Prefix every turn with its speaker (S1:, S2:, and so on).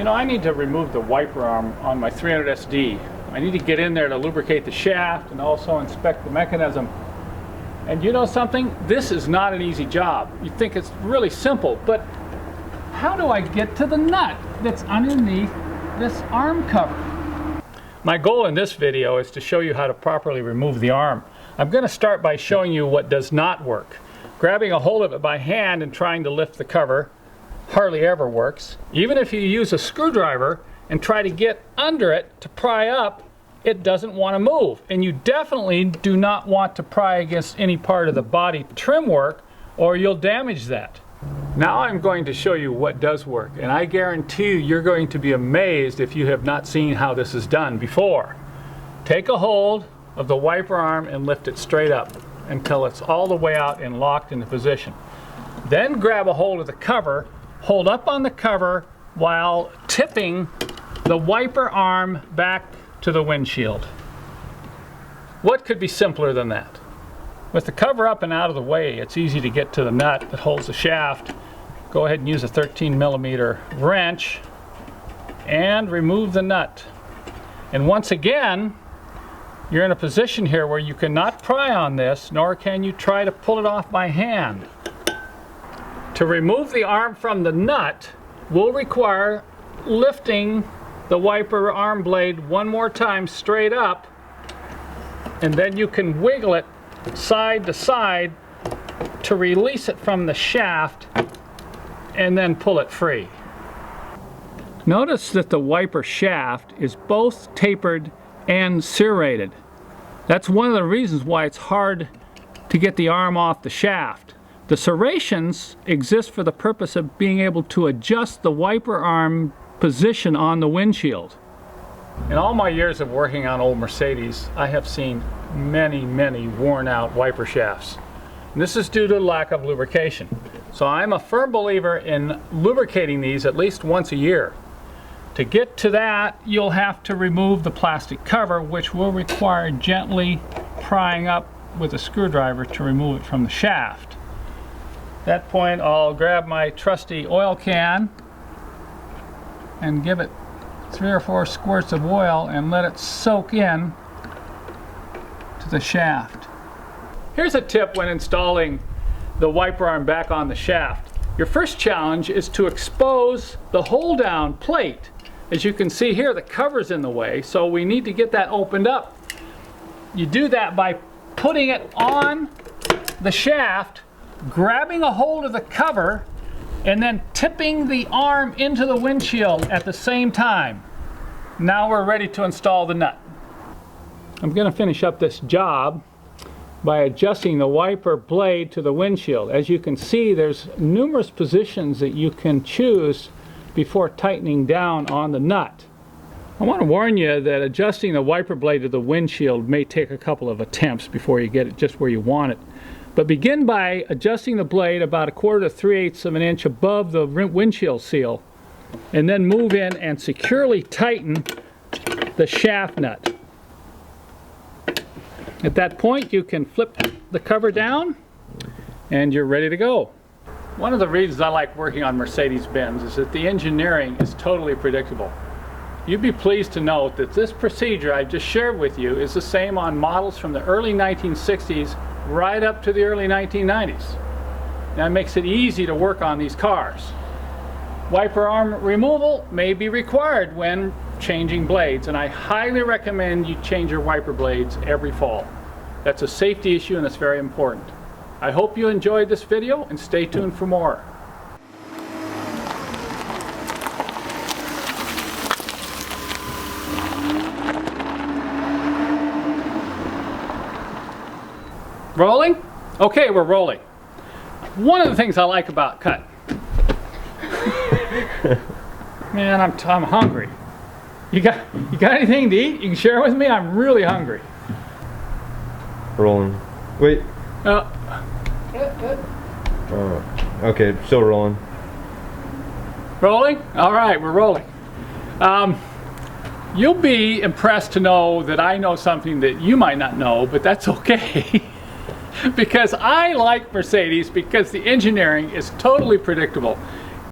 S1: You know, I need to remove the wiper arm on my 300 SD. I need to get in there to lubricate the shaft and also inspect the mechanism. And you know something? This is not an easy job. You think it's really simple, but how do I get to the nut that's underneath this arm cover? My goal in this video is to show you how to properly remove the arm. I'm going to start by showing you what does not work. Grabbing a hold of it by hand and trying to lift the cover hardly ever works. Even if you use a screwdriver and try to get under it to pry up, it doesn't want to move. And you definitely do not want to pry against any part of the body trim work, or you'll damage that. Now I'm going to show you what does work, and I guarantee you you're going to be amazed if you have not seen how this is done before. Take a hold of the wiper arm and lift it straight up until it's all the way out and locked into position. Then grab a hold of the cover, hold up on the cover while tipping the wiper arm back to the windshield. What could be simpler than that? With the cover up and out of the way, it's easy to get to the nut that holds the shaft. Go ahead and use a 13mm wrench and remove the nut. And once again, you're in a position here where you cannot pry on this, nor can you try to pull it off by hand. To remove the arm from the nut will require lifting the wiper arm blade one more time straight up, and then you can wiggle it side to side to release it from the shaft and then pull it free. Notice that the wiper shaft is both tapered and serrated. That's one of the reasons why it's hard to get the arm off the shaft. The serrations exist for the purpose of being able to adjust the wiper arm position on the windshield. In all my years of working on old Mercedes, I have seen many worn out wiper shafts. And this is due to lack of lubrication. So I'm a firm believer in lubricating these at least once a year. To get to that, you'll have to remove the plastic cover, which will require gently prying up with a screwdriver to remove it from the shaft. At that point, I'll grab my trusty oil can and give it 3 or 4 squirts of oil and let it soak in to the shaft. Here's a tip when installing the wiper arm back on the shaft. Your first challenge is to expose the hold down plate. As you can see here, the cover's in the way, so we need to get that opened up. You do that by putting it on the shaft, grabbing a hold of the cover, and then tipping the arm into the windshield at the same time. Now we're ready to install the nut. I'm going to finish up this job by adjusting the wiper blade to the windshield. As you can see, there's numerous positions that you can choose before tightening down on the nut. I want to warn you that adjusting the wiper blade to the windshield may take a couple of attempts before you get it just where you want it. But begin by adjusting the blade about 1/4 to 3/8 of an inch above the windshield seal, and then move in and securely tighten the shaft nut. At that point, you can flip the cover down and you're ready to go. One of the reasons I like working on Mercedes-Benz is that the engineering is totally predictable. You'd be pleased to note that this procedure I've just shared with you is the same on models from the early 1960s right up to the early 1990s. That makes it easy to work on these cars. Wiper arm removal may be required when changing blades, and I highly recommend you change your wiper blades every fall. That's a safety issue and it's very important. I hope you enjoyed this video and stay tuned for more. Rolling? Okay, we're rolling. One of the things I like about cut. Man, I'm hungry. You got anything to eat? You can share with me? I'm really hungry.
S2: Rolling. Wait. Okay, still rolling.
S1: Rolling? All right, we're rolling. You'll be impressed to know that I know something that you might not know, but that's okay. Because I like Mercedes because the engineering is totally predictable.